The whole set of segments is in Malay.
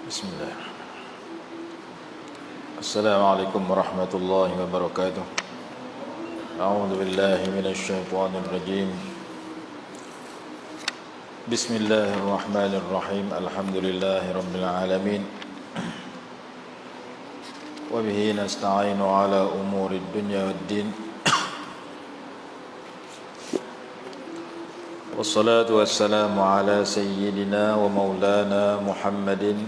Bismillah. Assalamualaikum warahmatullahi wabarakatuh. A'udzu billahi minasy syaithanir rajim. Bismillahirrahmanirrahim. Alhamdulillahi rabbil alamin. Wa bihi nasta'inu ala umurid dunya waddin. Wassalatu wassalamu ala sayyidina wa maulana Muhammadin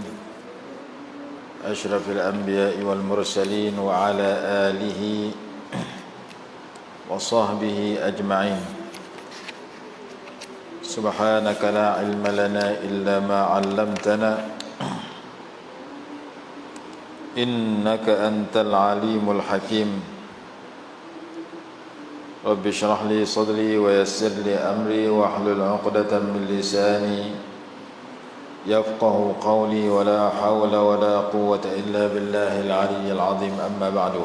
أشرف الأنبياء والمرسلين وعلى آله وصحبه أجمعين سبحانك لا علم لنا إلا ما علمتنا إنك أنت العليم الحكيم رب اشرح لي صدري ويسر لي أمري واحلل عقدة من لساني يفقه قولي ولا حول ولا قوة إلا بالله العلي العظيم أما بعد.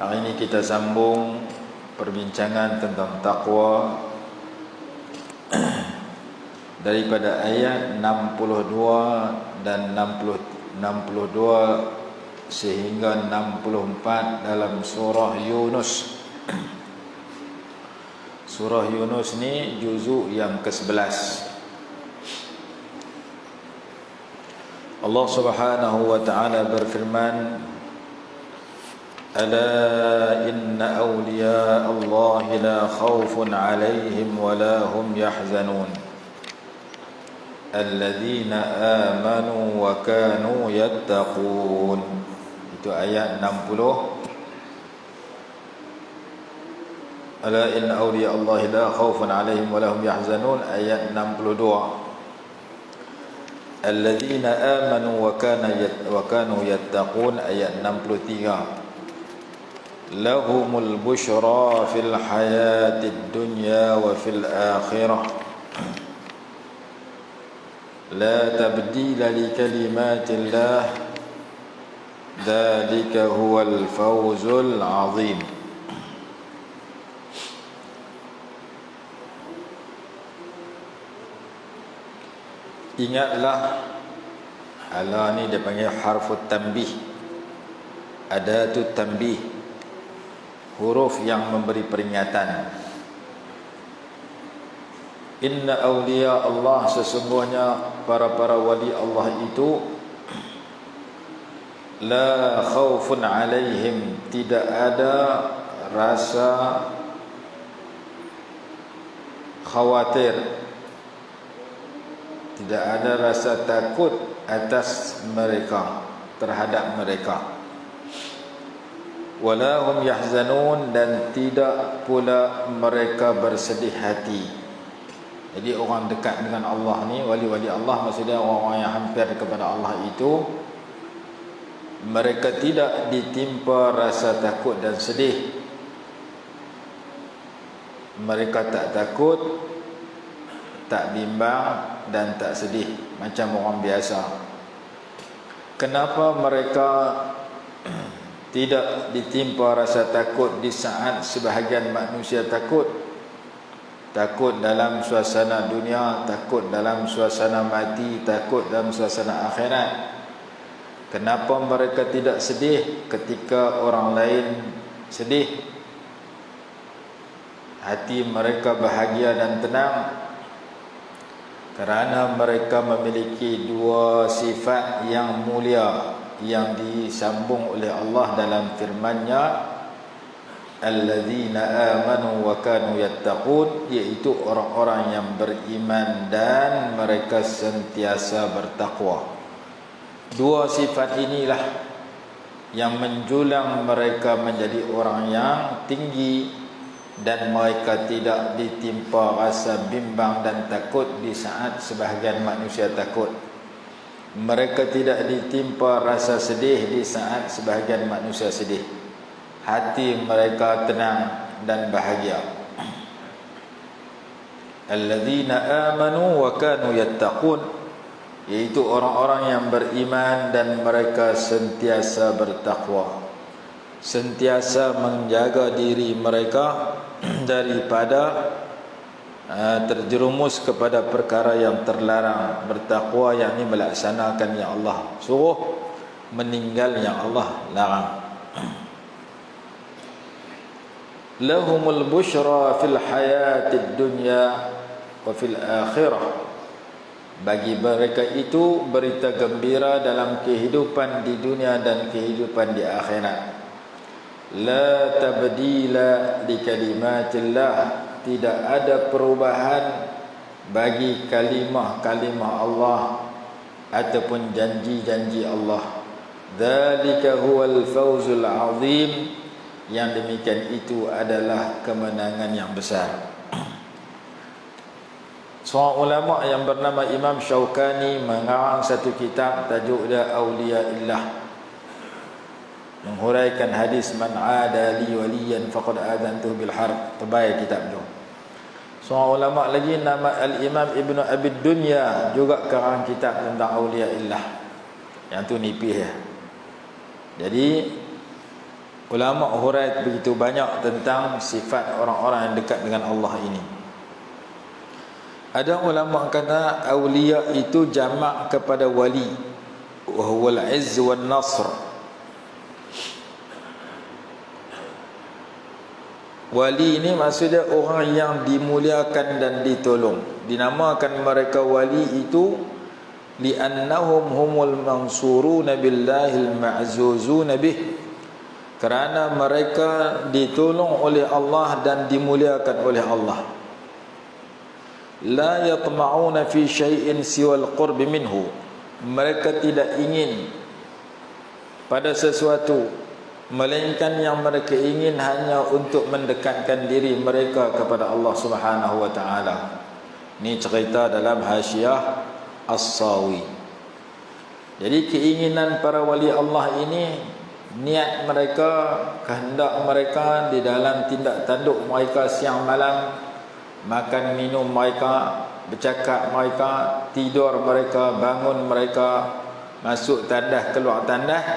Hari ini kita sambung perbincangan tentang takwa daripada ayat 62 dan 62 sehingga 64 dalam surah Yunus. Surah Yunus ni juzuk yang ke-11. Allah Subhanahu wa taala berfirman, Ala inna awliya Allah la khawfun alaihim wa la hum yahzanun Alladhina amanu wa kanu yattaqun. Itu ayat 60. Ala inna awliya Allah la khawfun alaihim wa lahum yahzanun, ayat 62. Alladzina amanu wa kanu yattaqun, ayat 63. Lahumul bushra fil hayatid dunya wa fil akhirah la tabdila li kalimatillah dzalika huwal fawzul azim. Ingatlah, ala ni dia panggil harfut tanbih, adatut tanbih, huruf yang memberi peringatan. Inna awliya Allah, sesungguhnya para wali Allah itu, la khawfun alaihim, tidak ada rasa khawatir, tidak ada rasa takut atas mereka, terhadap mereka. Wala hum yahzanun, dan tidak pula mereka bersedih hati. Jadi orang dekat dengan Allah ni, wali-wali Allah, maksudnya orang-orang yang hampir kepada Allah itu, mereka tidak ditimpa rasa takut dan sedih. Mereka tak takut, tak bimbang dan tak sedih macam orang biasa. Kenapa mereka tidak ditimpa rasa takut di saat sebahagian manusia takut? Takut dalam suasana dunia, takut dalam suasana mati, takut dalam suasana akhirat. Kenapa mereka tidak sedih ketika orang lain sedih? Hati mereka bahagia dan tenang kerana mereka memiliki dua sifat yang mulia yang disambung oleh Allah dalam firman-Nya, alladzina amanu wa kanu yattaqun, iaitu orang-orang yang beriman dan mereka sentiasa bertakwa. Dua sifat inilah yang menjulang mereka menjadi orang yang tinggi, dan mereka tidak ditimpa rasa bimbang dan takut di saat sebahagian manusia takut. Mereka tidak ditimpa rasa sedih di saat sebahagian manusia sedih. Hati mereka tenang dan bahagia. Alladzina amanu wa kanu yattaqun, iaitu orang-orang yang beriman dan mereka sentiasa bertakwa, sentiasa menjaga diri mereka daripada terjerumus kepada perkara yang terlarang. Bertakwa yakni melaksanakan yang Allah suruh, meninggal yang Allah larang. Lahumul busyra fil hayatid dunya wa fil akhirah. Bagi mereka itu berita gembira dalam kehidupan di dunia dan kehidupan di akhirat. La tabdila li kalimatillah, tidak ada perubahan bagi kalimah-kalimah Allah ataupun janji-janji Allah. Dzalika huwal fawzul azim, yang demikian itu adalah kemenangan yang besar. Seorang ulama yang bernama Imam Syaukani mengarang satu kitab tajuk dia Awliyaillah, menghuraikan hadis man ada li waliyan faqad adantuhu bil harb. Terbaik kitab tu. Seorang ulama lagi nama Al-Imam Ibnu Abi Dunya juga karang kitab tentang Awliyaillah. Yang tu nipis ya. Jadi ulama hurai begitu banyak tentang sifat orang-orang yang dekat dengan Allah ini. Ada ulama kata awliya itu jamak kepada wali, wa huwal izz wan nasr. Wali ini maksudnya orang yang dimuliakan dan ditolong. Dinamakan mereka wali itu li'annahum humul mansuruna billahil ma'zuzuna bih, kerana mereka ditolong oleh Allah dan dimuliakan oleh Allah. La yatma'una fi syai'in siwal qurbi minhu, mereka tidak ingin pada sesuatu melainkan yang mereka ingin hanya untuk mendekatkan diri mereka kepada Allah Subhanahu wa taala. Ini cerita dalam Hasyiah As-Sawi. Jadi keinginan para wali Allah ini, niat mereka, kehendak mereka di dalam tindak tanduk mereka siang malam, makan minum mereka, bercakap mereka, tidur mereka, bangun mereka, masuk tandas, keluar tandas,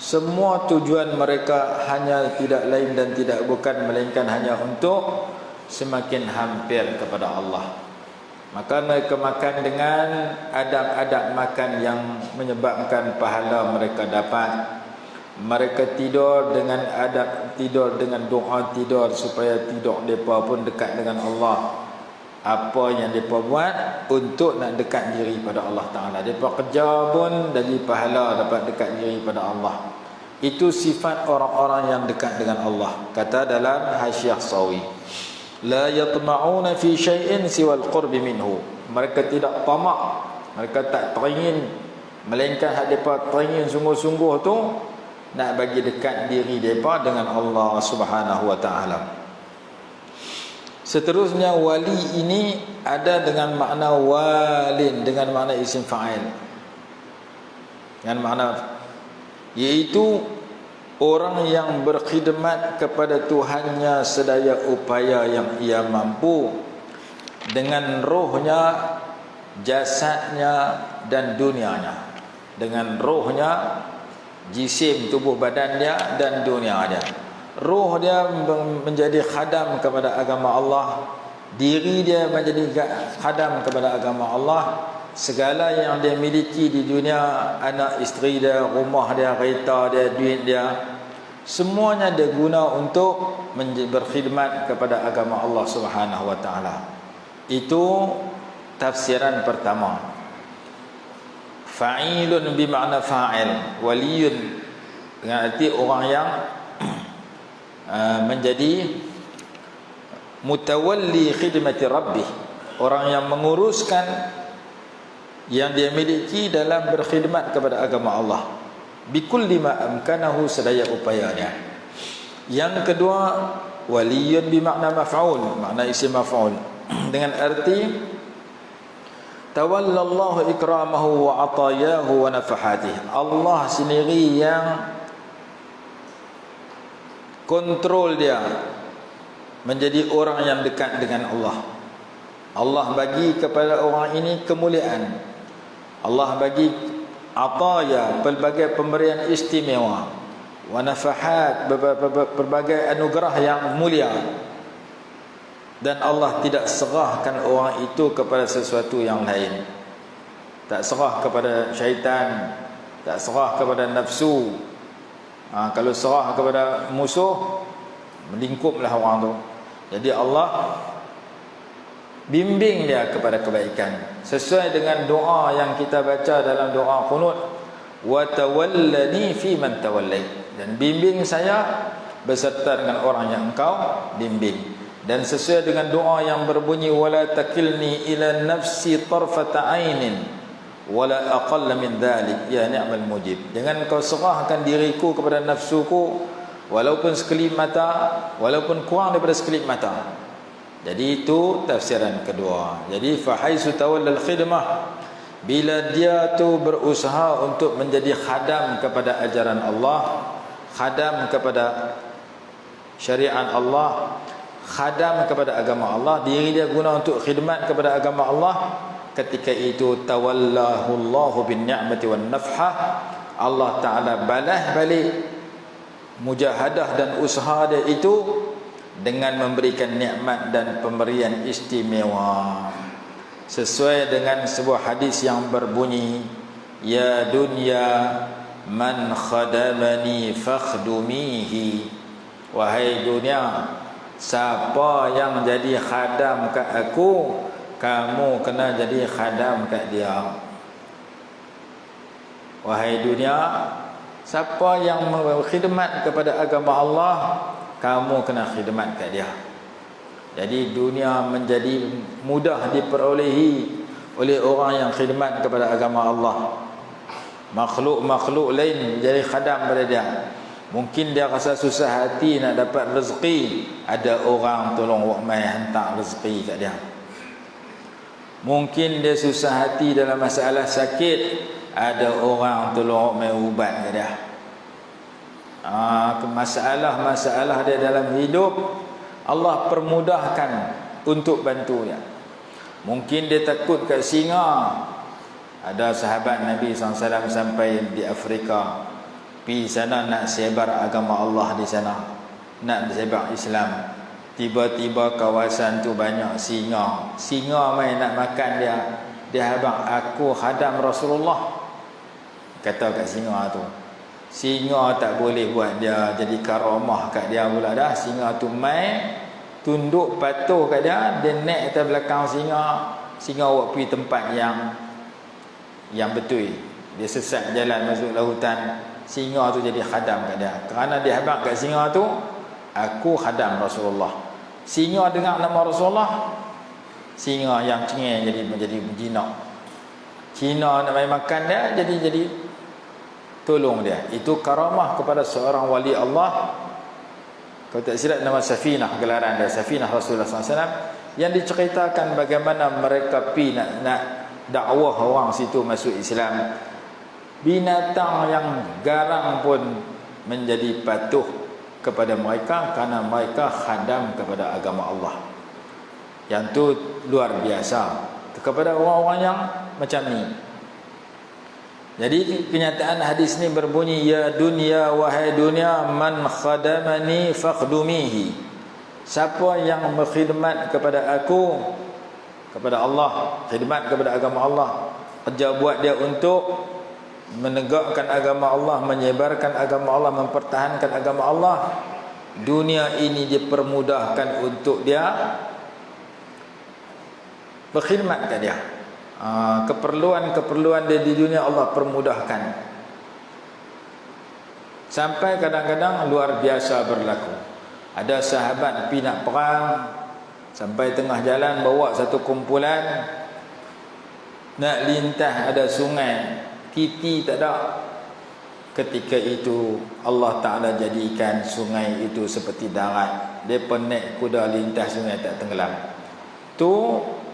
semua tujuan mereka hanya tidak lain dan tidak bukan melainkan hanya untuk semakin hampir kepada Allah. Maka mereka makan dengan adab-adab makan yang menyebabkan pahala mereka dapat. Mereka tidur dengan adab tidur, dengan doa tidur supaya tidur mereka pun dekat dengan Allah. Apa yang mereka buat untuk nak dekat diri pada Allah Ta'ala, mereka kerja pun dari pahala dapat dekat diri pada Allah. Itu sifat orang-orang yang dekat dengan Allah. Kata dalam Hasyiah Sawi, la yatma'una fi syai'in siwal qurbi minhu, mereka tidak tamak, mereka tak teringin, melainkan mereka teringin sungguh-sungguh tu nak bagi dekat diri mereka dengan Allah Subhanahu wa taala. Seterusnya wali ini ada dengan makna walin, dengan makna isim fa'il, dengan makna iaitu orang yang berkhidmat kepada Tuhannya sedaya upaya yang ia mampu dengan rohnya, jasadnya dan dunianya. Dengan rohnya, jisim tubuh badan dia dan dunia dia. Roh dia menjadi khadam kepada agama Allah, diri dia menjadi khadam kepada agama Allah. Segala yang dia miliki di dunia, anak isteri dia, rumah dia, kereta dia, duit dia, semuanya dia guna untuk berkhidmat kepada agama Allah Subhanahu wa taala. Itu tafsiran pertama. Fa'ilun bermakna fa'il, waliyun dengan arti orang yang menjadi mutawalli khidmati rabbih, orang yang menguruskan yang dia miliki dalam berkhidmat kepada agama Allah, bikulli ma amkanahu, sedaya upayanya. Yang kedua, waliyun bermakna maf'ul, makna isim maf'ul dengan arti tawallallahu ikramahu wa atayahu wa nafahatih, Allah sendiri yang kontrol dia menjadi orang yang dekat dengan Allah. Allah bagi kepada orang ini kemuliaan, Allah bagi ataya, pelbagai pemberian istimewa, wa nafahat, berbagai anugerah yang mulia. Dan Allah tidak serahkan orang itu kepada sesuatu yang lain. Tak serah kepada syaitan, tak serah kepada nafsu. Kalau serah kepada musuh, melingkuplah orang tu. Jadi Allah bimbing dia kepada kebaikan sesuai dengan doa yang kita baca dalam doa qunut, wa tawallani fi man tawallait, dan bimbing saya beserta dengan orang yang engkau bimbing. Dan sesuai dengan doa yang berbunyi, wala takilni ila nafsi tarfata ainin wala aqalla min dhalik ya ni'mal mujib. Jangan kau serahkan diriku kepada nafsuku walaupun sekelip mata, walaupun kurang daripada sekelip mata. Jadi itu tafsiran kedua. Jadi fahaisu tawallal khidmah, bila dia tu berusaha untuk menjadi khadam kepada ajaran Allah, khadam kepada syariat Allah, khadam kepada agama Allah, diri dia guna untuk khidmat kepada agama Allah, ketika itu tawallahu Allahu bin ni'mati wan nafhah, Allah Ta'ala balas balik mujahadah dan usaha dia itu dengan memberikan nikmat dan pemberian istimewa. Sesuai dengan sebuah hadis yang berbunyi, ya dunya man khadamani fakhdumihi, wahai dunia, siapa yang jadi khadam kat aku, kamu kena jadi khadam kat dia. Wahai dunia, siapa yang berkhidmat kepada agama Allah, kamu kena khidmat kat dia. Jadi dunia menjadi mudah diperolehi oleh orang yang khidmat kepada agama Allah. Makhluk-makhluk lain jadi khadam pada dia. Mungkin dia rasa susah hati nak dapat rezeki, ada orang tolong buat mai hantar rezeki kat dia. Mungkin dia susah hati dalam masalah sakit, ada orang tolong mai ubat kat dia. Masalah-masalah dia dalam hidup, Allah permudahkan untuk bantu dia. Mungkin dia takut kat singa. Ada sahabat Nabi SAW sampai di Afrika, pergi sana nak sebar agama Allah di sana, nak sebar Islam. Tiba-tiba kawasan tu banyak singa. Singa mai nak makan dia. Dia abang, aku khadam Rasulullah, kata kat singa tu. Singa tak boleh buat dia jadi karamah kat dia pula dah. Singa tu mai tunduk patuh kat dia, dia naik atas belakang singa. Singa buat pergi tempat yang betul. Dia sesat jalan masuk lautan. Singa tu jadi khadam kat dia. Kerana dia habaq kat singa tu, aku khadam Rasulullah. Singa dengar nama Rasulullah, singa yang cengeng jadi menjadi jinak. Cina nak mai makan dia, jadi tolong dia. Itu karamah kepada seorang wali Allah. Kalau tak silap nama Safinah, gelaran dia Safinah Rasulullah SAW, yang diceritakan bagaimana mereka pergi nak dakwah orang situ masuk Islam. Binatang yang garang pun menjadi patuh kepada mereka kerana mereka khadam kepada agama Allah. Yang tu luar biasa kepada orang-orang yang macam ni. Jadi kenyataan hadis ni berbunyi, ya dunia, wahai dunia, man khadamani fakhdumihi, siapa yang berkhidmat kepada aku, kepada Allah, khidmat kepada agama Allah, kerja buat dia untuk menegakkan agama Allah, menyebarkan agama Allah, mempertahankan agama Allah, dunia ini dipermudahkan untuk dia berkhidmat ke dia. Keperluan-keperluan dia di dunia Allah permudahkan. Sampai kadang-kadang luar biasa berlaku. Ada sahabat pergi nak perang, sampai tengah jalan bawa satu kumpulan, nak lintas ada sungai, titi tak ada. Ketika itu Allah Ta'ala jadikan sungai itu seperti darat. Dia naik kuda lintas sungai tak tenggelam. Tu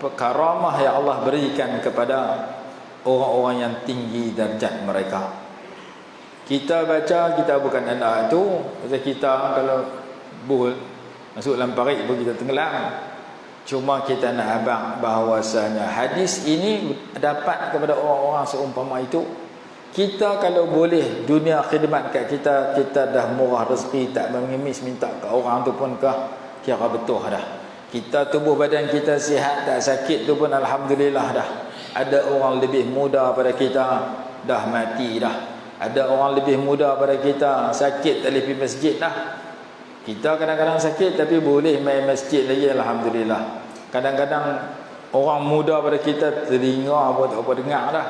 karamah yang Allah berikan kepada orang-orang yang tinggi darjat mereka. Kita baca, kita bukan anak itu. Macam kita kalau bull masuk dalam parit pun kita tenggelam. Cuma kita nak abang bahawasanya hadis ini dapat kepada orang-orang seumpama itu. Kita kalau boleh dunia khidmat kat kita, kita dah murah rezeki, tak mengemis minta ke orang tu pun kira betul dah. Kita tubuh badan kita sihat, tak sakit tu pun alhamdulillah dah. Ada orang lebih muda pada kita, dah mati dah. Ada orang lebih muda pada kita, sakit tak boleh pergi masjid dah. Kita kadang-kadang sakit tapi boleh main masjid lagi, alhamdulillah. Kadang-kadang orang muda pada kita telinga pun tak apa dengar dah.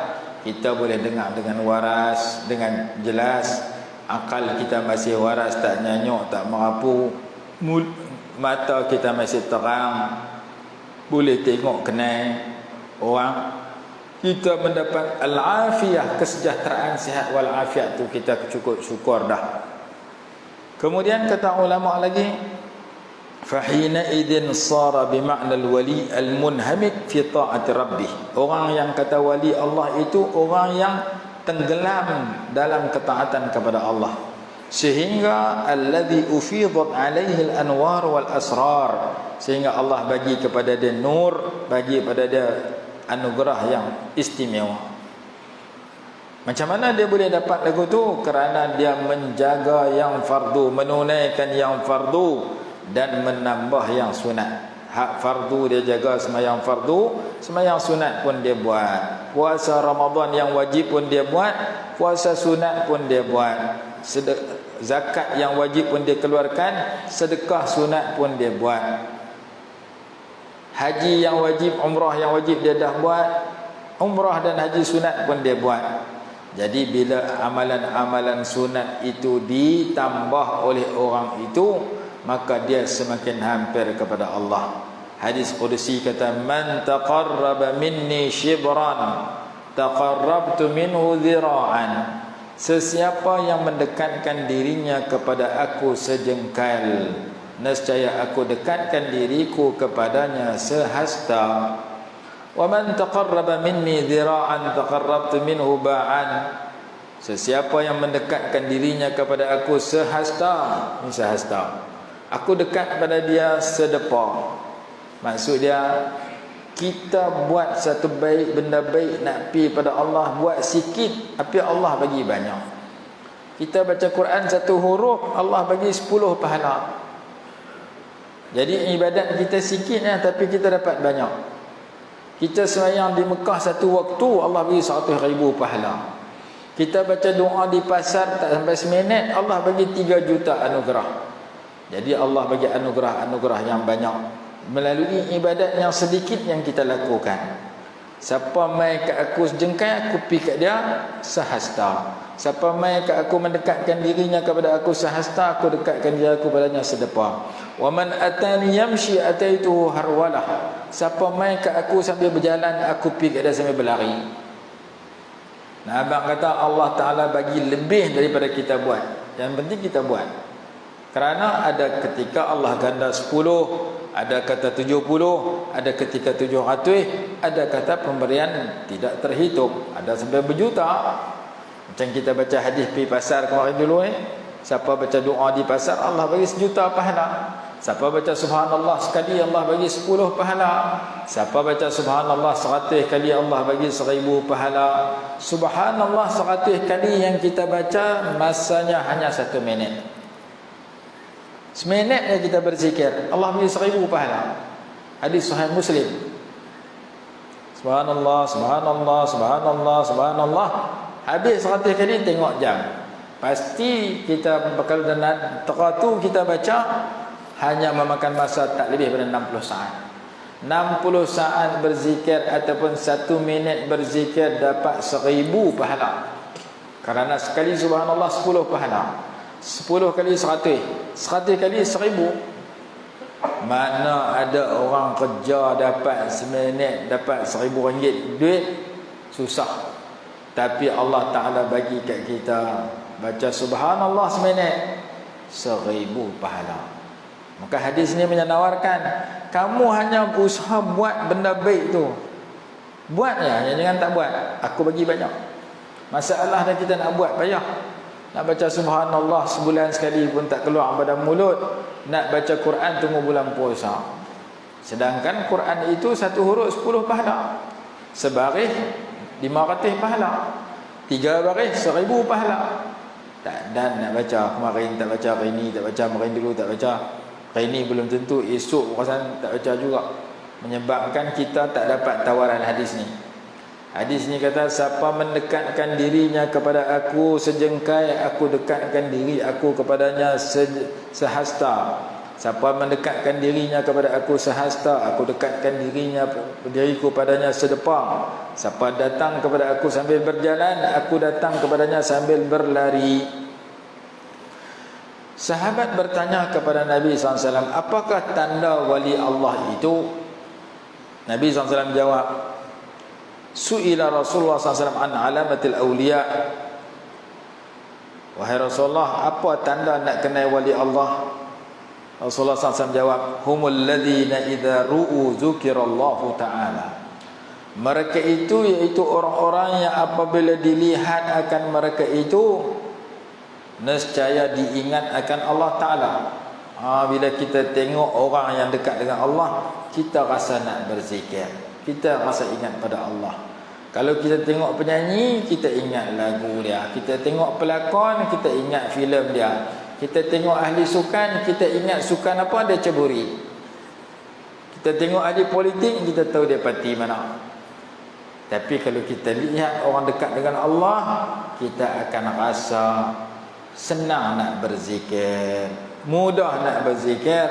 Kita boleh dengar dengan waras, dengan jelas. Akal kita masih waras, tak nyanyuk, tak merapu. Mata kita masih terang, boleh tengok kenal orang. Kita mendapat al-afiyah, kesejahteraan, sihat wal afiat tu kita cukup syukur dah. Kemudian kata ulama lagi, fahina idzin sara bima'na al-wali al-munhamik fi ta'ati rabbih. Orang yang kata wali Allah itu orang yang tenggelam dalam ketaatan kepada Allah, sehingga alladhi ufidat alaihi al-anwar wal asrar, sehingga Allah bagi kepada dia nur, bagi kepada dia anugerah yang istimewa. Macam mana dia boleh dapat lagu tu? Kerana dia menjaga yang fardu, menunaikan yang fardu dan menambah yang sunat. Hak fardu dia jaga, sembahyang fardu, sembahyang sunat pun dia buat. Puasa Ramadan yang wajib pun dia buat, puasa sunat pun dia buat. Zakat yang wajib pun dia keluarkan, sedekah sunat pun dia buat. Haji yang wajib, umrah yang wajib dia dah buat, umrah dan haji sunat pun dia buat. Jadi bila amalan-amalan sunat itu ditambah oleh orang itu, maka dia semakin hampir kepada Allah. Hadis qudsi kata, man taqarraba minni shibran taqarrabtu minhu dhira'an. Sesiapa yang mendekatkan dirinya kepada aku sejengkal, nescaya aku dekatkan diriku kepadanya sehasta. Wa man taqarraba minni dhira'an taqarrabtu minhu ba'an. Sesiapa yang mendekatkan dirinya kepada aku sehasta, ini sehasta, aku dekat pada dia sedepa. Maksud dia, kita buat satu baik, benda baik nak pi pada Allah, buat sikit tapi Allah bagi banyak. Kita baca Quran satu huruf, Allah bagi 10 pahala. Jadi ibadat kita sikit tapi kita dapat banyak. Kita sembahyang di Mekah satu waktu, Allah bagi 100,000 pahala. Kita baca doa di pasar tak sampai seminit, Allah bagi 3 juta anugerah. Jadi Allah bagi anugerah-anugerah yang banyak melalui ibadat yang sedikit yang kita lakukan. Siapa mai kat aku sejengkal, aku pi kat dia sehasta. Siapa mai kat aku mendekatkan dirinya kepada aku sehasta, aku dekatkan dia aku padanya sedepa. Wa man atani yamshi ataituhu harwalah. Siapa mai kat aku sambil berjalan, aku pi kat dia sambil berlari. Nah, abang kata Allah Ta'ala bagi lebih daripada kita buat. Yang penting kita buat. Kerana ada ketika Allah ganda 10, ada kata 70, ada ketika 700, ada kata pemberian tidak terhitung, ada sampai berjuta. Macam kita baca hadis pergi pasar kemarin dulu siapa baca doa di pasar, Allah bagi 1 juta pahala. Siapa baca subhanallah sekali, Allah bagi 10 pahala. Siapa baca subhanallah 100 kali, Allah bagi 1000 pahala. Subhanallah 100 kali yang kita baca, masanya hanya 1 minit. Seminit yang kita berzikir, Allah bagi 1000 pahala. Hadis Sahih Muslim. Subhanallah, subhanallah, subhanallah, subhanallah. Habis 100 kali, tengok jam. Pasti kita bakal dan taqatu kita baca hanya memakan masa tak lebih daripada 60 saat. 60 saat berzikir ataupun 1 minit berzikir dapat 1000 pahala. Kerana sekali subhanallah 10 pahala. 10 kali 100, 100 kali 1000. Mana ada orang kerja dapat seminit dapat 1000 ringgit duit, susah. Tapi Allah Ta'ala bagi kat kita baca subhanallah seminit 1000 pahala. Maka hadis ni menawarkan, kamu hanya berusaha buat benda baik tu, buat ya, jangan tak buat. Aku bagi banyak. Masalah dah kita nak buat payah. Nak baca subhanallah sebulan sekali pun tak keluar pada mulut. Nak baca Quran tunggu bulan puasa. Sedangkan Quran itu 1 huruf 10 pahala. Sebaris 500 pahala. 3 baris 1000 pahala. Tak dan nak baca kemarin, tak baca hari ni, tak baca kemarin dulu, tak baca. Hari ni belum tentu, esok orang tak baca juga. Menyebabkan kita tak dapat tawaran hadis ni. Hadis ni kata, siapa mendekatkan dirinya kepada aku sejengkai, aku dekatkan diri aku kepadanya sehasta. Siapa mendekatkan dirinya kepada aku sehasta, aku dekatkan diriku padanya sedepa. Siapa datang kepada aku sambil berjalan, aku datang kepadanya sambil berlari. Sahabat bertanya kepada Nabi SAW, apakah tanda wali Allah itu? Nabi SAW jawab, Su'ila Rasulullah SAW an alamatil awliya. Wahai Rasulullah, apa tanda nak kenal wali Allah? Rasulullah SAW jawab, humul ladhina idha ru'u dzukirallahu ta'ala. Mereka itu iaitu orang-orang yang apabila dilihat akan mereka itu, nescaya diingat akan Allah Ta'ala. Bila kita tengok orang yang dekat dengan Allah, kita rasa nak berzikir, kita rasa ingat pada Allah. Kalau kita tengok penyanyi, kita ingat lagu dia. Kita tengok pelakon, kita ingat filem dia. Kita tengok ahli sukan, kita ingat sukan apa dia ceburi. Kita tengok ahli politik, kita tahu dia parti mana. Tapi kalau kita lihat orang dekat dengan Allah, kita akan rasa senang nak berzikir, mudah nak berzikir,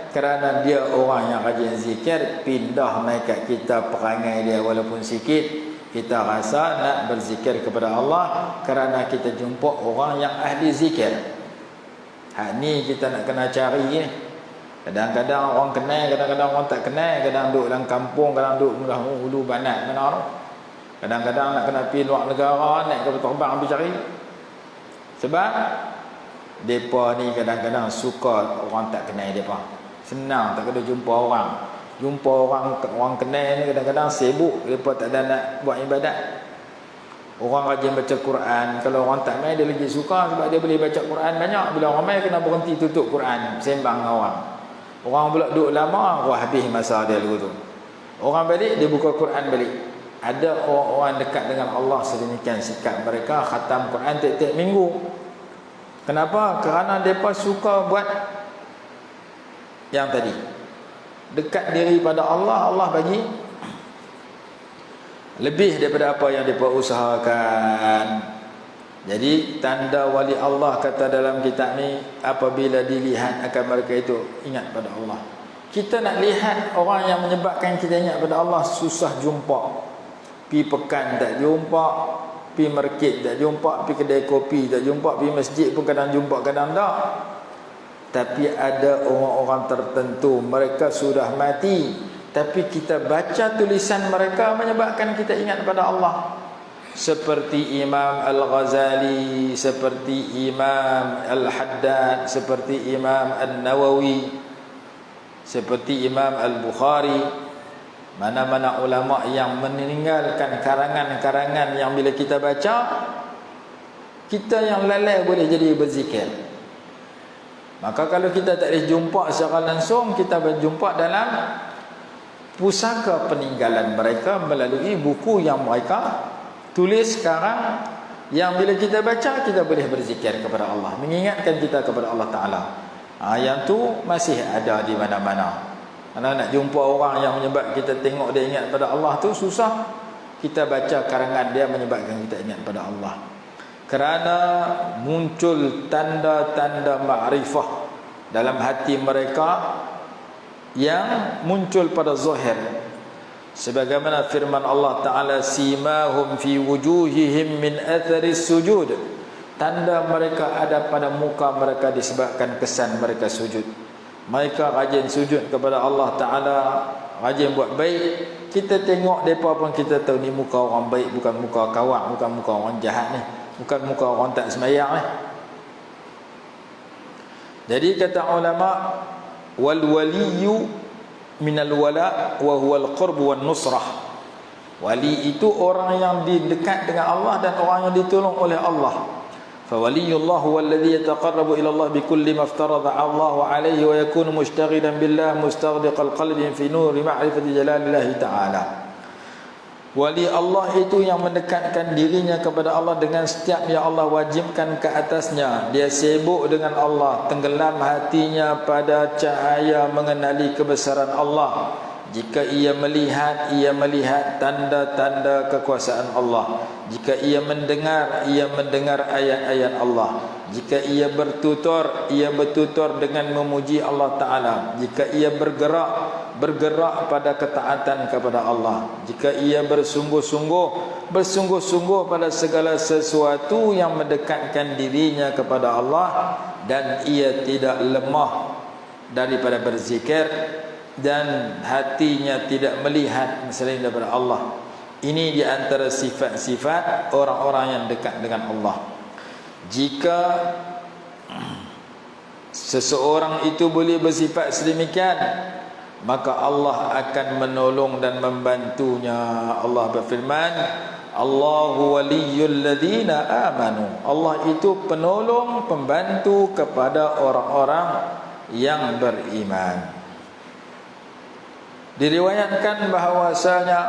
kerana dia orang yang rajin zikir. Pindah mai kat kita perangai dia walaupun sikit, kita rasa nak berzikir kepada Allah kerana kita jumpa orang yang ahli zikir. Hak ni kita nak kena cari ni. Kadang-kadang orang kenal, kadang-kadang orang tak kenal. Kadang duduk dalam kampung, kadang duduk mudah hulu banat mana tu. Kadang-kadang nak kena pergi luar negara, naik kapal terbang pergi cari. Sebab depa ni kadang-kadang suka orang tak kenal depa. Senang tak kena jumpa orang. Jumpa orang kenal ni kadang-kadang sibuk, depa tak ada nak buat ibadat. Orang rajin baca Quran, kalau orang tak mai dia lagi suka sebab dia boleh baca Quran banyak. Bila orang mai kena berhenti tutup Quran, sembang dengan orang. Orang pula duduk lama, habis masa dia lagu tu. Orang balik, dia buka Quran balik. Ada orang-orang dekat dengan Allah sedemikian sikap mereka, khatam Quran tiap-tiap minggu. Kenapa? Kerana mereka suka buat yang tadi, dekat diri pada Allah. Allah bagi lebih daripada apa yang mereka usahakan. Jadi tanda wali Allah kata dalam kitab ni, apabila dilihat akan mereka itu ingat pada Allah. Kita nak lihat orang yang menyebabkan kita ingat pada Allah, susah jumpa. Pi pekan tak jumpa, pi market tak jumpa, pi kedai kopi tak jumpa, pi masjid pun kadang jumpa kadang tak. Tapi ada orang-orang tertentu, mereka sudah mati, tapi kita baca tulisan mereka menyebabkan kita ingat pada Allah. Seperti Imam Al-Ghazali, seperti Imam Al-Haddad, seperti Imam An-Nawawi, seperti Imam Al-Bukhari. Mana-mana ulama yang meninggalkan karangan-karangan yang bila kita baca, kita yang lalai boleh jadi berzikir. Maka kalau kita tak boleh jumpa secara langsung, kita berjumpa dalam pusaka peninggalan mereka melalui buku yang mereka tulis sekarang, yang bila kita baca kita boleh berzikir kepada Allah, mengingatkan kita kepada Allah Ta'ala. Yang tu masih ada di mana-mana. Kalau nak jumpa orang yang menyebab kita tengok dia ingat pada Allah tu susah. Kita baca karangan dia menyebabkan kita ingat pada Allah. Kerana muncul tanda-tanda ma'rifah dalam hati mereka yang muncul pada zahir. Sebagaimana firman Allah Ta'ala, simahum fi wujuhihim min atharis sujud. Tanda mereka ada pada muka mereka disebabkan kesan mereka sujud. Mereka rajin sujud kepada Allah Ta'ala, rajin buat baik. Kita tengok mereka pun kita tahu ni muka orang baik, bukan muka kawak, bukan muka orang jahat ni, bukan muka orang tak semayang ni. Jadi kata ulama, wal waliyu minal wala wa huwal qurb wan nusrah. Wali itu orang yang dekat dengan Allah dan orang yang ditolong oleh Allah. فولي الله هو الذي يتقرب إلى الله بكل ما افترض الله عليه ويكون مشتغلا بالله مستغرق القلب في نور معرفة جلال الله تعالى. Wali Allah itu yang mendekatkan dirinya kepada Allah dengan setiap yang Allah wajibkan ke atasnya. Dia sibuk dengan Allah, tenggelam hatinya pada cahaya mengenali kebesaran Allah. Jika ia melihat tanda-tanda kekuasaan Allah. Jika ia mendengar ayat-ayat Allah. Jika ia bertutur dengan memuji Allah Ta'ala. Jika ia bergerak pada ketaatan kepada Allah. Jika ia bersungguh-sungguh pada segala sesuatu yang mendekatkan dirinya kepada Allah, dan ia tidak lemah daripada berzikir, dan hatinya tidak melihat selain daripada Allah. Ini di antara sifat-sifat orang-orang yang dekat dengan Allah. Jika seseorang itu boleh bersifat sedemikian, maka Allah akan menolong dan membantunya. Allah berfirman, Allahu waliyyul ladzina amanu. Allah itu penolong, pembantu kepada orang-orang yang beriman. Diriwayatkan bahawasanya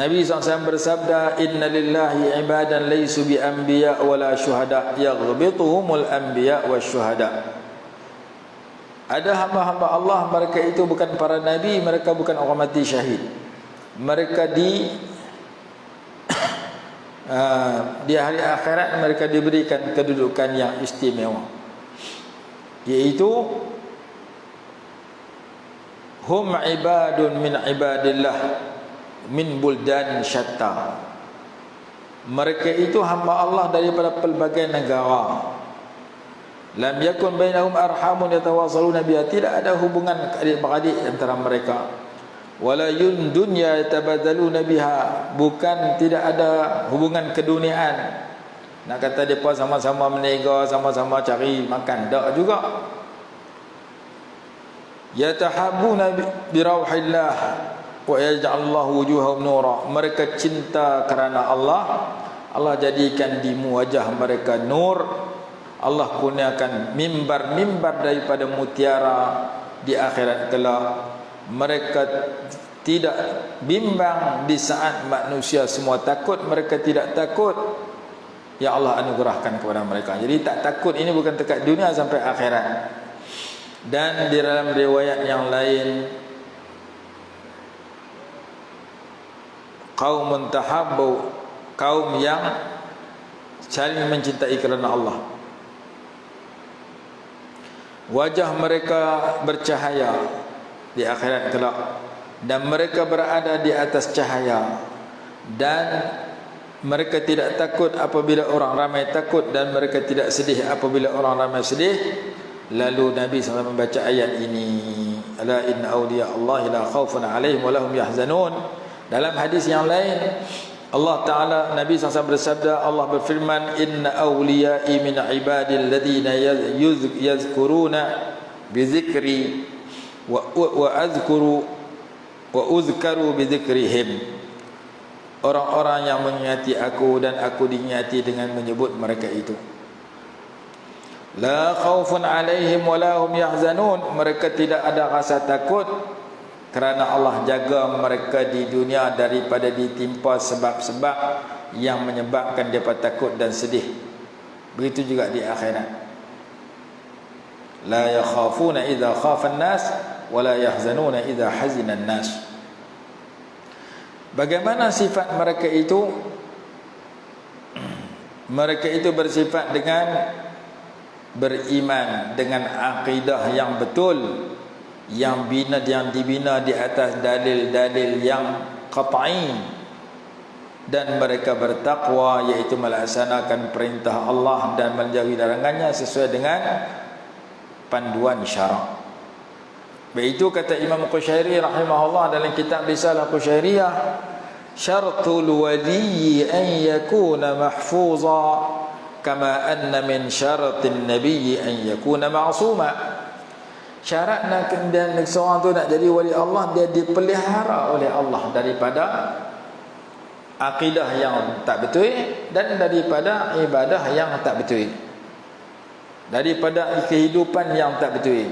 Nabi SAW bersabda, Inna lillahi ibadan laysu bi anbiya wala syuhada yaghbituhumul anbiya wa syuhada. Ada hamba-hamba Allah, mereka itu bukan para nabi, mereka bukan orang mati syahid. Mereka di hari akhirat mereka diberikan kedudukan yang istimewa, yaitu hum ibadun min ibadillah min buldan syatta. Mereka itu hamba Allah daripada pelbagai negara. Lam yakun bainahum arhamun yatawasaluna biha. Tidak ada hubungan adik-beradik antara mereka. Wala dunya yatabadaluna biha. Bukan tidak ada hubungan keduniaan. Nak kata depa sama-sama berniaga, sama-sama cari makan, tak juga. Yatahabbuna bi rauhillah wa yaj'alullahu wujuhahum nura. Mereka cinta kerana Allah. Allah jadikan di wajah mereka nur. Allah kurniakan mimbar-mimbar daripada mutiara di akhirat kelak. Mereka tidak bimbang di saat manusia semua takut, mereka tidak takut. Ya Allah anugerahkan kepada mereka. Jadi tak takut ini bukan dekat dunia sampai akhirat. Dan di dalam riwayat yang lain, qaumun tahabbu, kaum yang saling mencintai kerana Allah. Wajah mereka bercahaya di akhirat kelak, dan mereka berada di atas cahaya, dan mereka tidak takut apabila orang ramai takut, dan mereka tidak sedih apabila orang ramai sedih. Lalu Nabi SAW membaca ayat ini, ala inna awliya Allah la khawfun alaihim wa lahum yahzanun. Dalam hadis yang lain, Allah Ta'ala, Nabi SAW bersabda, Allah berfirman, inna awliyai min ibadil ladhina yazkuruna bizikri wa uzkaru bizikrihim. Orang-orang yang menyati aku dan aku dinyati dengan menyebut mereka itu. La khawfun alaihim wa lahum yahzanun. Mereka tidak ada rasa takut kerana Allah jaga mereka di dunia daripada ditimpa sebab-sebab yang menyebabkan mereka takut dan sedih. Begitu juga di akhirat. La yakhafuna idza khafa an-nas wa la yahzanuna idza hazina an-nas. Bagaimana sifat mereka itu? Mereka itu bersifat dengan beriman dengan akidah yang betul, yang dibina di atas dalil-dalil yang qat'i, dan mereka bertakwa, iaitu melaksanakan perintah Allah dan menjauhi larangannya sesuai dengan panduan syarak. Begitu kata Imam Qushairi rahimahullah dalam kitab Risalah Qushairiyah, syartul wali an yakuna mahfuza kama anna min syaratin nabiyyi an yakuna ma'suma. Syarat nak dan seorang tu nak jadi wali Allah, dia dipelihara oleh Allah daripada akidah yang tak betul dan daripada ibadah yang tak betul, daripada kehidupan yang tak betul.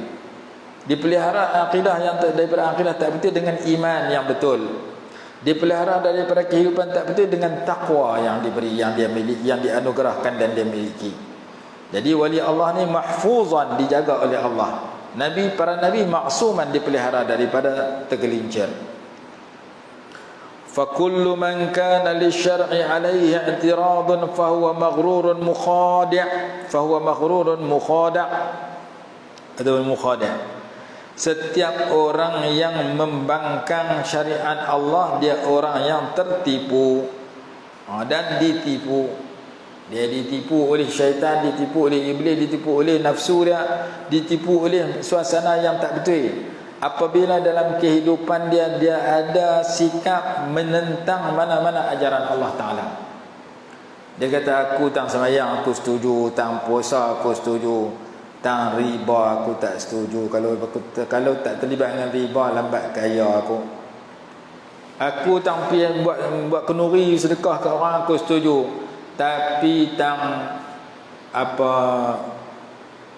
Dipelihara akidah yang daripada akidah tak betul dengan iman yang betul. Dipelihara daripada kehidupan tak betul dengan takwa yang diberi, yang dia miliki, yang dianugerahkan dan dia miliki. Jadi wali Allah ni mahfuzan, dijaga oleh Allah. Nabi, para nabi maksuman, dipelihara daripada tergelincir. فَكُلُّ مَنْ كَانَ لِلشَّرْعِ عَلَيْهِ اعْتِرَاضٌ فَهُوَ مَغْرُورٌ مُخَادِعٌ atau mukhadi'. Setiap orang yang membangkang syariat Allah, dia orang yang tertipu dan ditipu. Dia ditipu oleh syaitan, ditipu oleh iblis, ditipu oleh nafsu dia, ditipu oleh suasana yang tak betul. Apabila dalam kehidupan dia ada sikap menentang mana-mana ajaran Allah Ta'ala. Dia kata, aku tang sembahyang aku setuju, tang puasa aku setuju, tang riba aku tak setuju. Kalau tak terlibat dengan riba, lambat kaya aku. Aku tang pergi buat kenduri sedekah ke orang, aku setuju. Tapi tang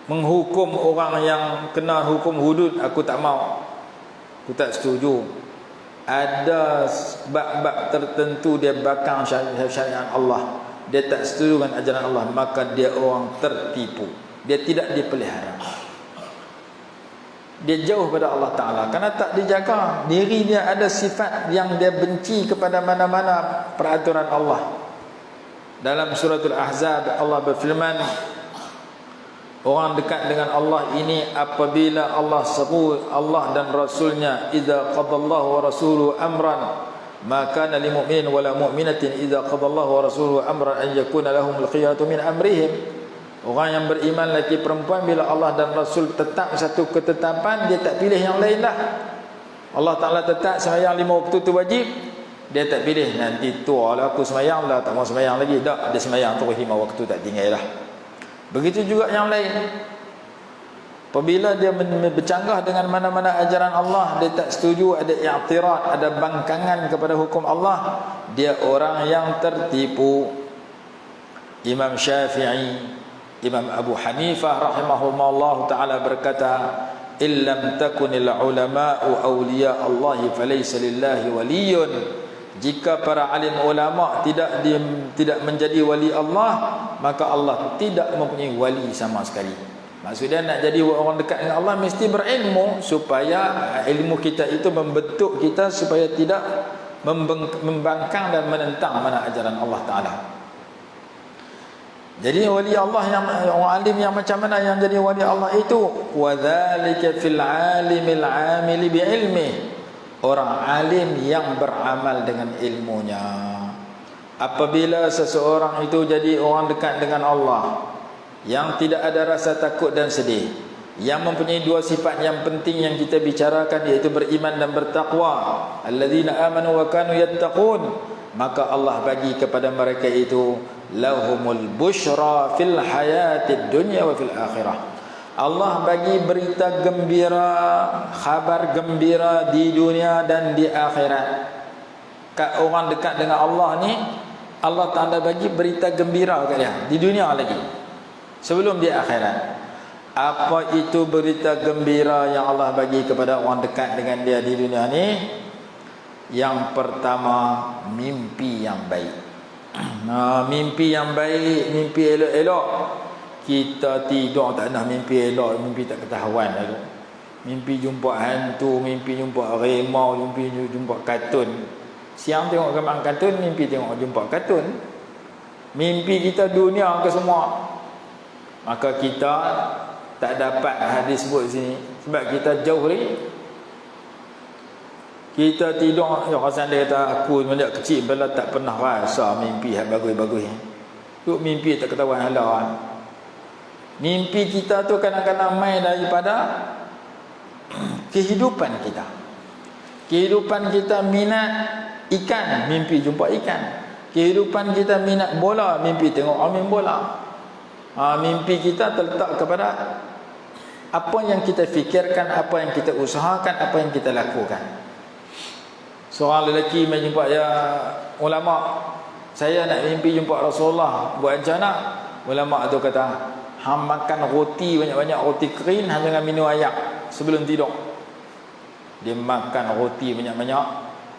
menghukum orang yang kena hukum hudud, aku tak mau, aku tak setuju. Ada bab-bab tertentu dia bakang syariat Allah, dia tak setuju dengan ajaran Allah, maka dia orang tertipu, dia tidak dipelihara, dia jauh pada Allah Ta'ala kerana tak dijaga. Diri dia ada sifat yang dia benci kepada mana-mana peraturan Allah. Dalam suratul Ahzab Allah berfirman, orang dekat dengan Allah ini apabila Allah seru, Allah dan Rasulnya, idza qadallahu wa rasuluhu amran ma kana lil mu'min wala mu'minatin idza qadallahu wa rasuluhu amran an yakuna lahumul khiyaratu min amrihim. Orang yang beriman lelaki perempuan, bila Allah dan Rasul tetap satu ketetapan, dia tak pilih yang lain dah. Allah Ta'ala tetap sembahyang 5 waktu tu wajib, dia tak pilih nanti tua lah aku sembahyang lah, tak mau sembahyang lagi. Tak, dia sembahyang terus 5 waktu, tak tinggal lah. Begitu juga yang lain. Apabila dia bercanggah dengan mana-mana ajaran Allah, dia tak setuju, ada i'tirad, ada bangkangan kepada hukum Allah, dia orang yang tertipu. Imam Syafi'i, Imam Abu Hanifah rahimahullah ta'ala berkata, illam takunil ulama'u awliya Allahi falaysa lillahi waliyun. Jika para alim ulama tidak menjadi wali Allah, maka Allah tidak mempunyai wali sama sekali. Maksudnya nak jadi orang dekat dengan Allah mesti berilmu, supaya ilmu kita itu membentuk kita supaya tidak membangkang dan menentang mana ajaran Allah Ta'ala. Jadi wali Allah yang orang alim yang macam mana yang jadi wali Allah itu? Wa dzalika fil alimil amili bi ilmi. Orang alim yang beramal dengan ilmunya. Apabila seseorang itu jadi orang dekat dengan Allah, yang tidak ada rasa takut dan sedih, yang mempunyai dua sifat yang penting yang kita bicarakan, iaitu beriman dan bertakwa, alladzina amanu wa kanu yattaqun, maka Allah bagi kepada mereka itu lahumul busyra fil hayatid dunya wa fil akhirah. Allah bagi berita gembira, khabar gembira di dunia dan di akhirat. Kat orang dekat dengan Allah ni, Allah Ta'ala bagi berita gembira kat dia di dunia lagi, sebelum di akhirat. Apa itu berita gembira yang Allah bagi kepada orang dekat dengan dia di dunia ni? Yang pertama, mimpi yang baik. Mimpi yang baik, mimpi elok-elok. Kita tidur tak nak mimpi elok, mimpi tak ketahuan lalu. Mimpi jumpa hantu, mimpi jumpa harimau, mimpi jumpa kartun. Siang tengok gambar kartun, mimpi tengok jumpa kartun. Mimpi kita dunia ke semua. Maka kita tak dapat hadis sebut sini, sebab kita jauh ni. Kita tidur, Hasan dia kata, aku sejak kecil bila tak pernah rasa mimpi yang bagus-bagus. Tu mimpi tak ketahuan halau. Mimpi kita tu kadang-kadang main daripada kehidupan kita. Kehidupan kita minat ikan, mimpi jumpa ikan. Kehidupan kita minat bola, mimpi tengok orang main bola. Mimpi kita terletak kepada apa yang kita fikirkan, apa yang kita usahakan, apa yang kita lakukan. Seorang lelaki main jumpa ulama, saya nak mimpi jumpa Rasulullah, buat macam mana? Ulama tu kata, hang makan roti banyak-banyak, roti kering, hang jangan minum air sebelum tidur. Dia makan roti banyak-banyak,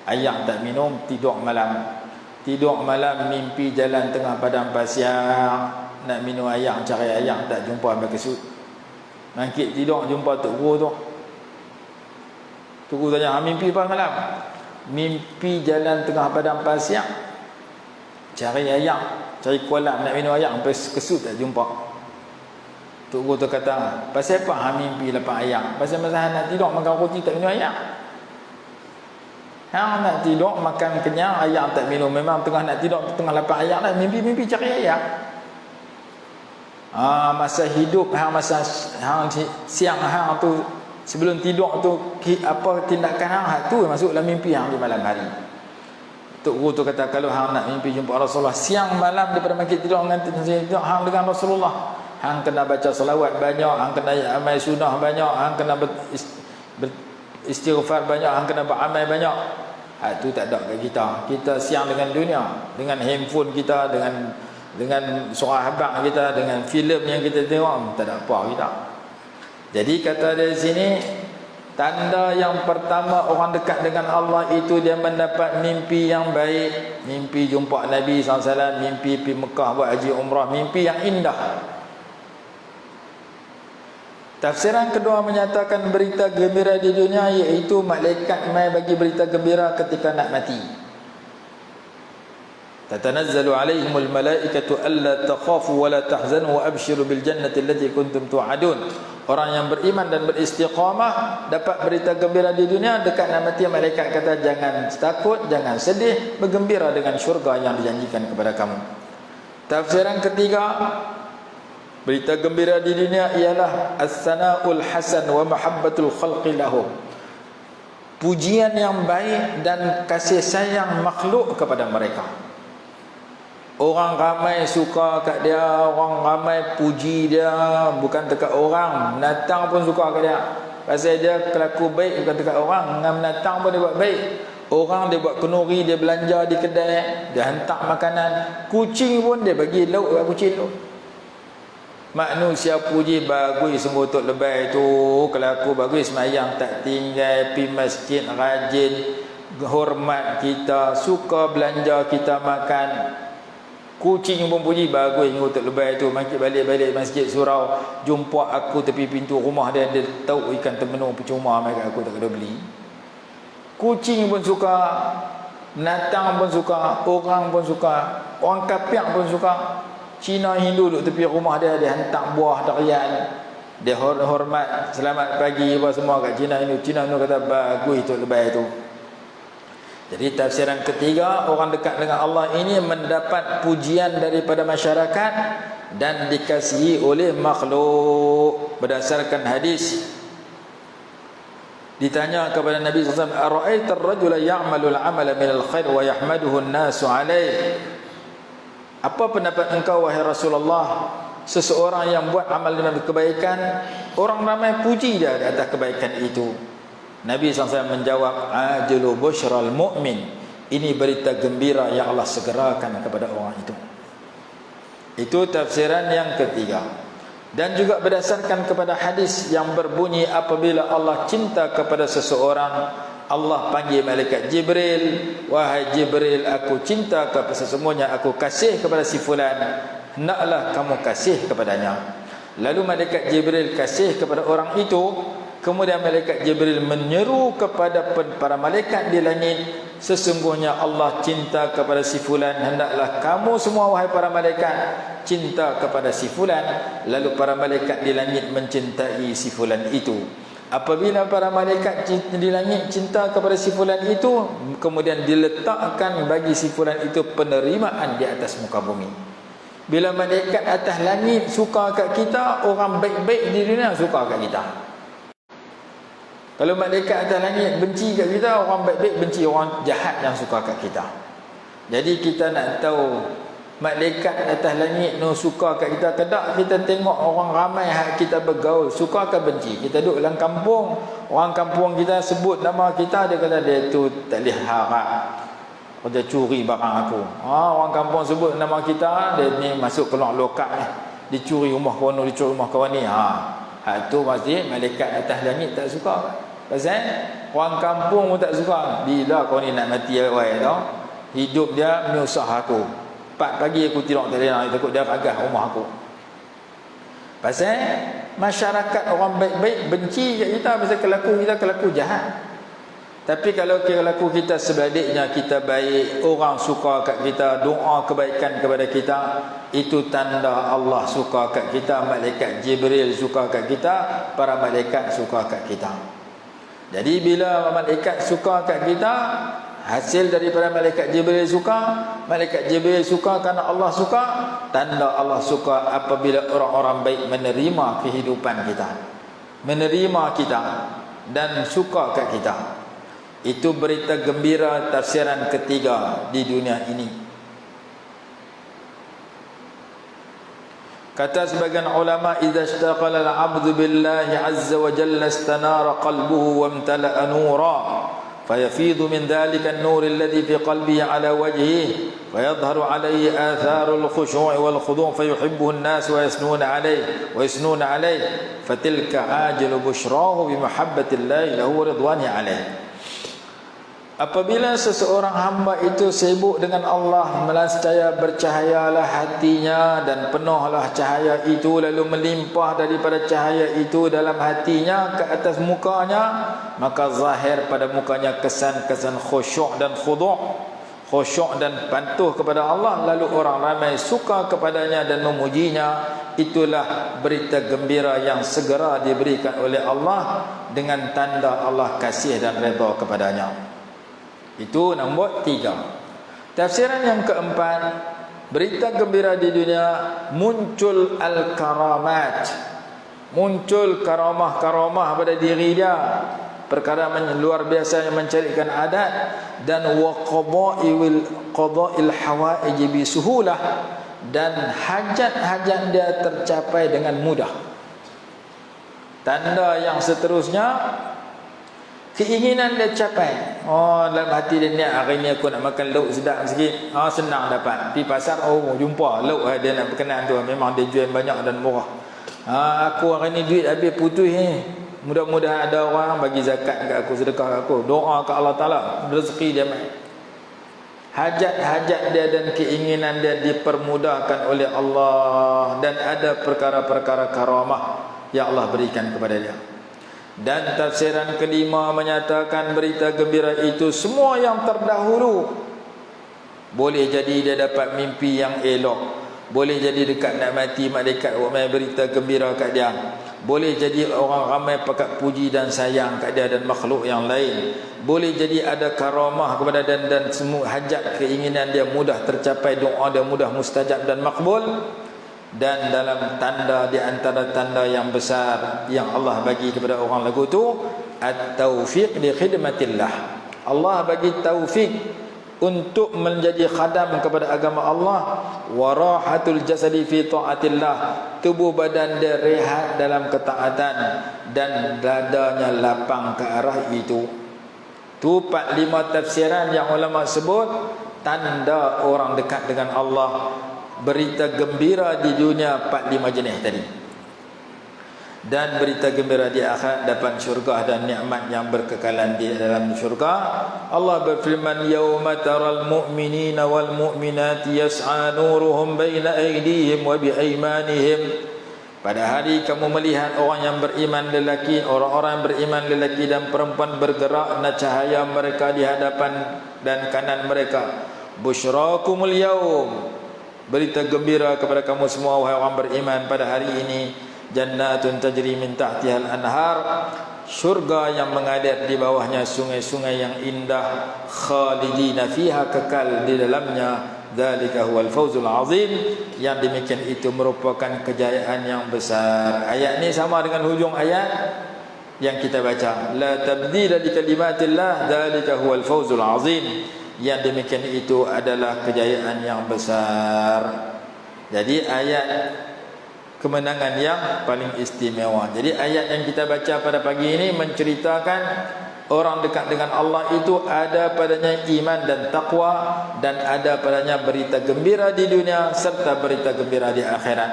Ayak tak minum, tidur malam. Tidur malam mimpi jalan tengah padang pasir, nak minum ayak, cari ayak tak jumpa ambil kesut. Bangkit tidur jumpa Tok Guru tu. Tok Guru tanya, mimpi apa malam? Mimpi jalan tengah padang pasir, cari ayak, cari kolam nak minum ayak, sampai kesut tak jumpa. Tok Guru tu kata, pasal apa mimpi lepas ayak? Pasal masa nak tidur makan roti tak minum ayak. Hang nak tidur makan kenyang, ayak tak minum. Memang tengah nak tidur, tengah lapar ayak lah, mimpi-mimpi cari ayak. Masa hidup hang, masa hang siang hang tu sebelum tidur tu, apa tindakan hang tu masuk dalam mimpi hang di malam hari. Tok Guru tu kata, kalau hang nak mimpi jumpa Rasulullah siang malam daripada bangkit tidur dengan tidur hang dengan Rasulullah, hang kena baca selawat banyak, hang kena amal sunnah banyak, hang kena istighfar banyak, hang kena beramal banyak. Itu tak ada kat kita. Kita siang dengan dunia, dengan handphone kita, dengan surah habaq kita, dengan filem yang kita tengok, tak ada apa kita. Jadi kata dari sini, tanda yang pertama orang dekat dengan Allah itu dia mendapat mimpi yang baik, mimpi jumpa Nabi SAW, mimpi pergi Mekah buat haji umrah, mimpi yang indah. Tafsiran kedua menyatakan berita gembira di dunia, iaitu malaikat mai bagi berita gembira ketika nak mati. Tatanazzalu alaihimul malaikatu alla takhafu wa la tahzanu wa abshiru bil jannati allati kuntum tu'adun. Orang yang beriman dan beristiqamah dapat berita gembira di dunia, dekat nak mati malaikat kata jangan takut, jangan sedih, bergembira dengan syurga yang dijanjikan kepada kamu. Tafsiran ketiga, berita gembira di dunia ialah as-sana'ul hasan wa mahabbatul khalqi lahum. Pujian yang baik dan kasih sayang makhluk kepada mereka. Orang ramai suka kat dia, orang ramai puji dia, bukan dekat orang, binatang pun suka kat dia. Pasal dia kelaku baik bukan dekat orang, dengan binatang pun dia buat baik. Orang dia buat kenuri, dia belanja di kedai, dia hantar makanan. Kucing pun dia bagi lauk kat kucing tu. Manusia puji bagus sungguh Tok Lebay tu, kelaku bagus, semayang tak tinggal, pi masjid rajin, hormat kita, suka belanja kita makan. Kucing pun puji bagus sungguh Tok Lebay tu, mangkit balik masjid surau, jumpa aku tepi pintu rumah dia, dia tahu ikan temenu percuma mai kat aku, tak kena beli. Kucing pun suka, binatang pun suka, orang pun suka, orang kafir pun suka. Cina Hindu duduk tepi rumah dia, dia hantar buah durian, dia hormat, selamat pagi apa semua kat Cina Hindu. Cina Hindu kata bagus Tok Lebay tu. Jadi tafsiran ketiga, orang dekat dengan Allah ini mendapat pujian daripada masyarakat dan dikasihi oleh makhluk. Berdasarkan hadis, ditanya kepada Nabi SAW, "Ara'aita ar-rajula ya'malu al-'amala min al-khair wa yahmaduhu an-nasu 'alayh?" Apa pendapat engkau wahai Rasulullah, seseorang yang buat amal dengan kebaikan, orang ramai puji dia di atas kebaikan itu. Nabi SAW menjawab, "Ajilu busyral mu'min." Ini berita gembira yang Allah segerakan kepada orang itu. Itu tafsiran yang ketiga. Dan juga berdasarkan kepada hadis yang berbunyi, apabila Allah cinta kepada seseorang, Allah panggil malaikat Jibril, "Wahai Jibril, aku cinta kepada sesungguhnya aku kasih kepada si fulan, hendaklah kamu kasih kepadanya." Lalu malaikat Jibril kasih kepada orang itu. Kemudian malaikat Jibril menyeru kepada para malaikat di langit, "Sesungguhnya Allah cinta kepada si fulan, hendaklah kamu semua wahai para malaikat cinta kepada si fulan." Lalu para malaikat di langit mencintai si fulan itu. Apabila para malaikat di langit cinta kepada si fulan itu, kemudian diletakkan bagi si fulan itu penerimaan di atas muka bumi. Bila malaikat atas langit suka kat kita, orang baik-baik di dunia suka kat kita. Kalau malaikat atas langit benci kat kita, orang baik-baik benci orang jahat yang suka kat kita. Jadi kita nak tahu malaikat atas langit no suka kat kita ke tak, kita tengok orang ramai hak kita bergaul, suka ke benci. Kita duduk dalam kampung, orang kampung kita sebut nama kita, dia kata dia tu tak boleh harap, dia curi barang aku. Orang kampung sebut nama kita, dia ni masuk keluar lokap ni, dia curi rumah kawan, dia curi rumah kawan ni. Hak tu pasti malaikat atas langit tak suka. Pasal orang kampung pun tak suka. Bila kau ni nak mati awal tau. Hidup dia menyusah aku. 4 pagi aku tidur tak boleh, takut dia ragah rumah aku. Pasal masyarakat orang baik-baik benci kat kita pasal kelaku kita kelaku jahat. Tapi kalau kelaku kita sebaliknya, kita baik, orang suka kat kita, doa kebaikan kepada kita, itu tanda Allah suka kat kita, malaikat Jibril suka kat kita, para malaikat suka kat kita. Jadi bila malaikat suka kat kita, hasil daripada malaikat Jibril suka kerana Allah suka, tanda Allah suka apabila orang-orang baik menerima kehidupan kita, menerima kita dan suka kat kita. Itu berita gembira tafsiran ketiga di dunia ini. Kata sebagian ulama, idza ishtaqala al-'abdu billahi 'azza wa jalla istanara qalbuhu wa imtala'a nura fayafidu min dhalika an-nur alladhi fi qalbihi 'ala wajhihi fayadhharu 'alayhi atharu al-khushu' wal khudu' fayuhibbuhu an-nas wa yasnuna 'alayhi fatilka ajilu bushrahu bi mahabbati llahi lahu wa ridwanihi 'alayhi. Apabila seseorang hamba itu sibuk dengan Allah, melascaya bercahayalah hatinya dan penuhlah cahaya itu, lalu melimpah daripada cahaya itu dalam hatinya ke atas mukanya, maka zahir pada mukanya kesan-kesan khusyuk dan khudu', khusyuk dan patuh kepada Allah, lalu orang ramai suka kepadanya dan memujinya. Itulah berita gembira yang segera diberikan oleh Allah dengan tanda Allah kasih dan redha kepadanya. Itu nombor 3. Tafsiran yang keempat, berita gembira di dunia, muncul al-karamat, muncul karamah-karamah pada diri dia, perkara luar biasa yang mencarikan adat, dan wa qada'il hawaij bi suhulah, dan hajat-hajat dia tercapai dengan mudah. Tanda yang seterusnya, keinginan dia capai. Dalam hati dia niat, hari ni aku nak makan lauk sedap sikit. Senang dapat. Pergi pasar, jumpa lauk dia nak berkenan tu. Memang dia jual banyak dan murah. Aku hari ni duit habis putus ni. Mudah-mudahan ada orang bagi zakat kat aku, sedekah kat aku. Doa kat Allah Ta'ala, rezeki dia main. Hajat-hajat dia dan keinginan dia dipermudahkan oleh Allah, dan ada perkara-perkara karamah yang Allah berikan kepada dia. Dan tafsiran kelima menyatakan berita gembira itu semua yang terdahulu. Boleh jadi dia dapat mimpi yang elok, boleh jadi dekat nak mati, malaikat ramai berita gembira kat dia. Boleh jadi orang ramai pakat puji dan sayang kat dia dan makhluk yang lain. Boleh jadi ada karamah kepada dan semua hajat keinginan dia mudah tercapai, doa dia mudah mustajab dan makbul. Dan dalam tanda, di antara tanda yang besar yang Allah bagi kepada orang lagu tu, at-taufiq li khidmatillah. Allah bagi taufik untuk menjadi khadam kepada agama Allah. Wa rahatul jasadi fi taatillah, tubuh badan dia rehat dalam ketaatan dan dadanya lapang ke arah itu. Tu 4-5 tafsiran yang ulama sebut tanda orang dekat dengan Allah. Berita gembira di dunia 4-5 jenis tadi, dan berita gembira di akhirat dapat syurga dan nikmat yang berkekalan di dalam syurga. Allah berfirman, yauma taral mu'minina wal mu'minati yas'a nuruhum baina aydihim wa bi aymanihim. Pada hari kamu melihat orang yang beriman lelaki, orang-orang yang beriman lelaki dan perempuan bergerak dan cahaya mereka di hadapan dan kanan mereka. Busyrakumul yaum, berita gembira kepada kamu semua wahai orang beriman pada hari ini, jannatun tajri min tahtihal anhar, syurga yang mengalir di bawahnya sungai-sungai yang indah, khalidina fiha, kekal di dalamnya. Dzalika huwal fawzul azim, yang demikian itu merupakan kejayaan yang besar. Ayat ni sama dengan hujung ayat yang kita baca, la tabdila li kalimatillah dzalika huwal fawzul azim, yang demikian itu adalah kejayaan yang besar. Jadi ayat kemenangan yang paling istimewa. Jadi ayat yang kita baca pada pagi ini menceritakan Orang dekat dengan Allah itu ada padanya iman dan taqwa, dan ada padanya berita gembira di dunia serta berita gembira di akhirat.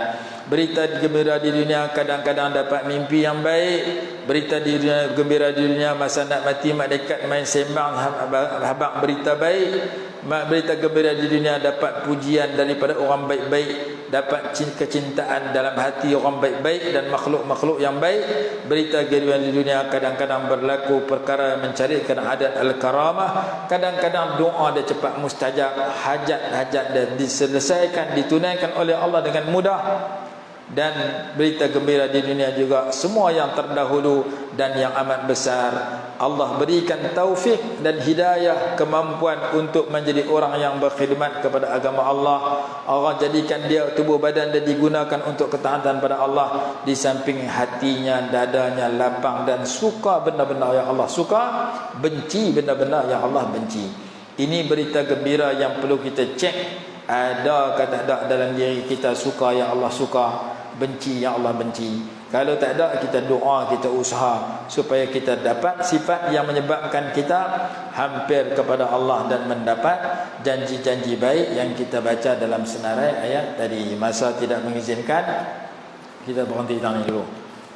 Berita gembira di dunia kadang-kadang dapat mimpi yang baik. Berita di dunia, gembira di dunia masa nak mati malaikat main sembang habaq berita baik. Berita gembira di dunia dapat pujian daripada orang baik-baik, dapat kecintaan dalam hati orang baik-baik dan makhluk-makhluk yang baik. Berita gembira di dunia kadang-kadang berlaku perkara mencarikan adat al-karamah. Kadang-kadang doa dia cepat mustajab, hajat-hajat dia diselesaikan, ditunaikan oleh Allah dengan mudah. Dan berita gembira di dunia juga semua yang terdahulu dan yang amat besar, Allah berikan taufik dan hidayah, kemampuan untuk menjadi orang yang berkhidmat kepada agama Allah. Allah jadikan dia tubuh badan dia digunakan untuk ketaatan pada Allah, di samping hatinya, dadanya lapang dan suka benda-benda yang Allah suka, benci benda-benda yang Allah benci. Ini berita gembira yang perlu kita cek, ada ke tak ada dalam diri kita, suka yang Allah suka, benci yang Allah benci. Kalau tak ada, kita doa, kita usaha supaya kita dapat sifat yang menyebabkan kita hampir kepada Allah dan mendapat janji-janji baik yang kita baca dalam senarai ayat tadi. Masa tidak mengizinkan, kita berhenti tanya dulu.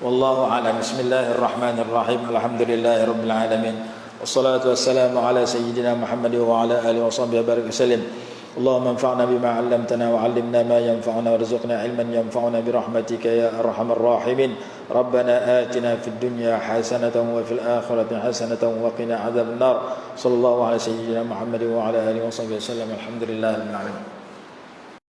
Wallahu a'lam. Bismillahirrahmanirrahim. Alhamdulillahirabbil alamin. Wassalatu wassalamu ala sayyidina Muhammad wa ala alihi washabbihi barik wasallam. اللهم انفعنا بما علمتنا وعلمنا ما ينفعنا وارزقنا علما ينفعنا برحمتك يا أرحم الراحمين. ربنا آتنا في الدنيا حسنة وفي الآخرة حسنة وقنا عذاب النار. صلى الله على سيدنا محمد وعلى آله وصحبه وسلم. الحمد لله رب العالمين.